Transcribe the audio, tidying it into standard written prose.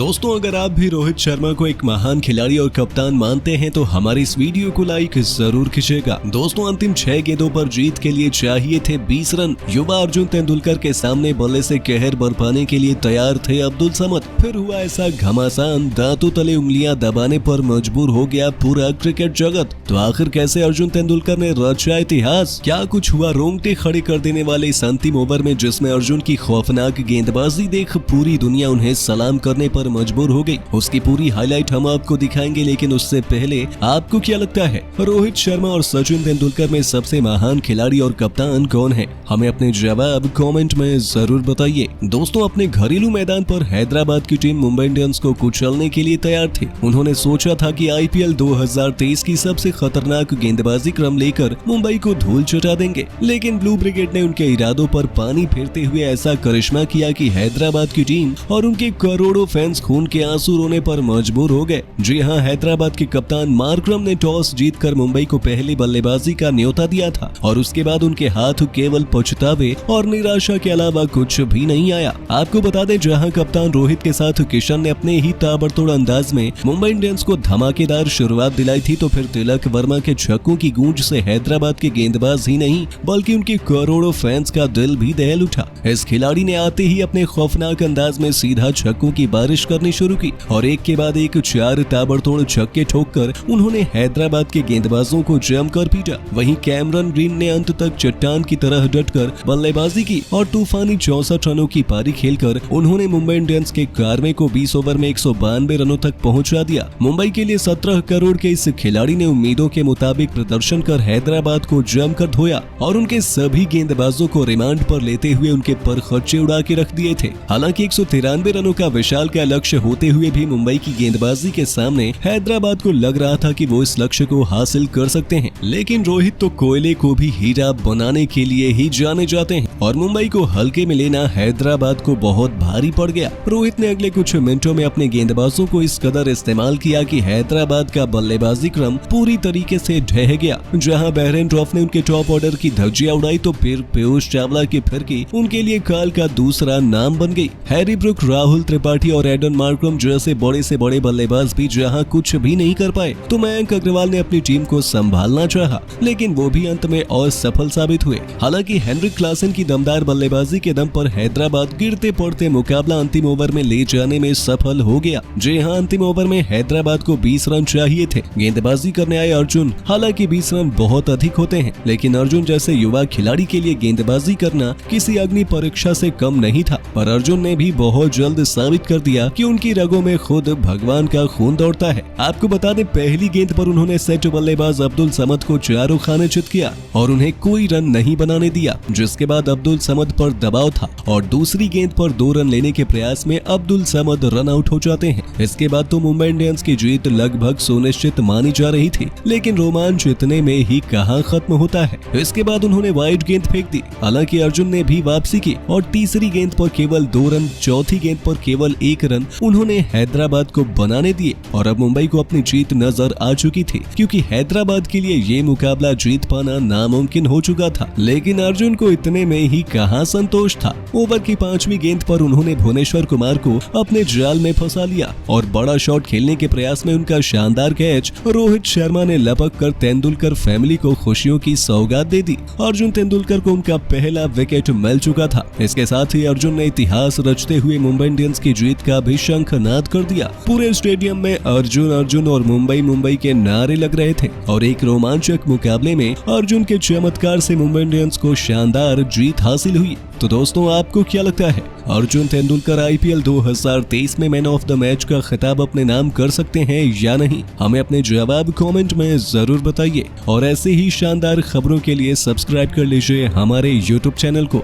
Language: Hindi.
दोस्तों, अगर आप भी रोहित शर्मा को एक महान खिलाड़ी और कप्तान मानते हैं तो हमारी इस वीडियो को लाइक जरूर कीजिएगा। दोस्तों, अंतिम 6 गेंदों पर जीत के लिए चाहिए थे 20 रन। युवा अर्जुन तेंदुलकर के सामने बल्ले से कहर बरपाने के लिए तैयार थे अब्दुल समद। फिर हुआ ऐसा घमासान, दांतों तले उंगलियां दबाने पर मजबूर हो गया पूरा क्रिकेट जगत। तो आखिर कैसे अर्जुन तेंदुलकर ने रचा इतिहास? क्या कुछ हुआ रोंगटे खड़े कर देने वाले इस अंतिम ओवर में, जिसमें अर्जुन की खौफनाक गेंदबाजी देख पूरी दुनिया उन्हें सलाम करने पर मजबूर हो गई। उसकी पूरी हाईलाइट हम आपको दिखाएंगे, लेकिन उससे पहले आपको क्या लगता है रोहित शर्मा और सचिन तेंदुलकर में सबसे महान खिलाड़ी और कप्तान कौन है? हमें अपने जवाब कमेंट में जरूर बताइए। दोस्तों, अपने घरेलू मैदान पर हैदराबाद की टीम मुंबई इंडियंस को कुचलने के लिए तैयार थी। उन्होंने सोचा था कि आईपीएल 2023 की सबसे खतरनाक गेंदबाजी क्रम लेकर मुंबई को धूल चटा देंगे, लेकिन ब्लू ब्रिगेड ने उनके इरादों पर पानी फेरते हुए ऐसा करिश्मा किया कि हैदराबाद की टीम और उनके करोड़ों फैंस खून के आंसू रोने पर मजबूर हो गए। जी हां, हैदराबाद के कप्तान मार्करम ने टॉस जीतकर मुंबई को पहली बल्लेबाजी का न्योता दिया था और उसके बाद उनके हाथ केवल पछतावे और निराशा के अलावा कुछ भी नहीं आया। आपको बता दें, जहां कप्तान रोहित के साथ किशन ने अपने ही ताबड़तोड़ अंदाज में मुंबई इंडियंस को धमाकेदार शुरुआत दिलाई थी, तो फिर तिलक वर्मा के छक्कों की गूंज से हैदराबाद के गेंदबाज ही नहीं बल्कि उनके करोड़ों फैंस का दिल भी दहल उठा। इस खिलाड़ी ने आते ही अपने खौफनाक अंदाज में सीधा छक्कों की बारिश करनी शुरू की और एक के बाद एक 4 ताबड़तोड़ छक्के ठोककर उन्होंने हैदराबाद के गेंदबाजों को जमकर पीटा। वहीं कैमरन ग्रीन ने अंत तक चट्टान की तरह डटकर बल्लेबाजी की और तूफानी 64 रनों की पारी खेलकर उन्होंने मुंबई इंडियंस के कारवे को 20 ओवर में 192 रनों तक पहुंचा दिया। मुंबई के लिए 17 करोड़ के इस खिलाड़ी ने उम्मीदों के मुताबिक प्रदर्शन कर हैदराबाद को जमकर धोया और उनके सभी गेंदबाजों को रिमांड पर लेते हुए उनके पर खर्चे उड़ा के रख दिए थे। हालांकि 193 रनों का विशाल का लक्ष्य होते हुए भी मुंबई की गेंदबाजी के सामने हैदराबाद को लग रहा था कि वो इस लक्ष्य को हासिल कर सकते हैं, लेकिन रोहित तो कोयले को भी हीरा बनाने के लिए ही जाने जाते हैं और मुंबई को हल्के में लेना हैदराबाद को बहुत भारी पड़ गया। रोहित ने अगले कुछ मिनटों में अपने गेंदबाजों को इस कदर इस्तेमाल किया कि हैदराबाद का बल्लेबाजी क्रम पूरी तरीके से ढह गया। जहां बहरेन ड्रॉफ ने उनके टॉप ऑर्डर की धज्जियां उड़ाई, तो फिर पीयूष चावला की फिरकी उनके लिए काल का दूसरा नाम बन गई। हैरी ब्रुक, राहुल त्रिपाठी और एडन मार्करम जैसे बड़े से बड़े बल्लेबाज भी जहां कुछ भी नहीं कर पाए, तो मयंक अग्रवाल ने अपनी टीम को संभालना चाहा, लेकिन वो भी अंत में असफल साबित हुए। हालांकि हेनरिक क्लासन की दमदार बल्लेबाजी के दम पर हैदराबाद गिरते पड़ते मुकाबला अंतिम ओवर में ले जाने में सफल हो गया। जी हां, अंतिम ओवर में हैदराबाद को 20 रन चाहिए थे। गेंदबाजी करने आए अर्जुन, हालांकि 20 रन बहुत अधिक होते हैं, लेकिन अर्जुन जैसे युवा खिलाड़ी के लिए गेंदबाजी करना किसी अग्नि परीक्षा से कम नहीं था। पर अर्जुन ने भी बहुत जल्द साबित कर दिया कि उनकी रगों में खुद भगवान का खून दौड़ता है। आपको बता दें, पहली गेंद पर उन्होंने सेट बल्लेबाज अब्दुल समद को चारों खाने चित किया और उन्हें कोई रन नहीं बनाने दिया, जिसके बाद अब्दुल समद पर दबाव था और दूसरी गेंद पर 2 रन लेने के प्रयास में अब्दुल समद रन आउट हो जाते हैं। इसके बाद तो मुंबई इंडियंस की जीत लगभग सुनिश्चित मानी जा रही थी, लेकिन रोमांच इतने में ही कहां खत्म होता है। इसके बाद उन्होंने वाइड गेंद फेंक दी। हालांकि अर्जुन ने भी वापसी की और तीसरी गेंद पर केवल 2 रन, चौथी गेंद पर केवल 1 रन उन्होंने हैदराबाद को बनाने दिए और अब मुंबई को अपनी जीत नजर आ चुकी थी, क्योंकि हैदराबाद के लिए ये मुकाबला जीत पाना नामुमकिन हो चुका था। लेकिन अर्जुन को इतने में ही कहां संतोष था। ओवर की 5वीं गेंद पर उन्होंने भुवनेश्वर कुमार को अपने जाल में फंसा लिया और बड़ा शॉट खेलने के प्रयास में उनका शानदार कैच रोहित शर्मा ने लपक कर तेंदुलकर फैमिली को खुशियों की सौगात दे दी। अर्जुन तेंदुलकर को उनका पहला विकेट मिल चुका था। इसके साथ ही अर्जुन ने इतिहास रचते हुए मुंबई इंडियंस की जीत का भी शंखनाद कर दिया। पूरे स्टेडियम में अर्जुन अर्जुन और मुंबई मुंबई के नारे लग रहे थे और एक रोमांचक मुकाबले में अर्जुन के चमत्कार से मुंबई इंडियंस को शानदार जीत हासिल हुई। तो दोस्तों, आपको क्या लगता है, अर्जुन तेंदुलकर आईपीएल 2023 में मैन ऑफ द मैच का खिताब अपने नाम कर सकते हैं या नहीं? हमें अपने जवाब कमेंट में जरूर बताइए और ऐसे ही शानदार खबरों के लिए सब्सक्राइब कर लीजिए हमारे यूट्यूब चैनल को।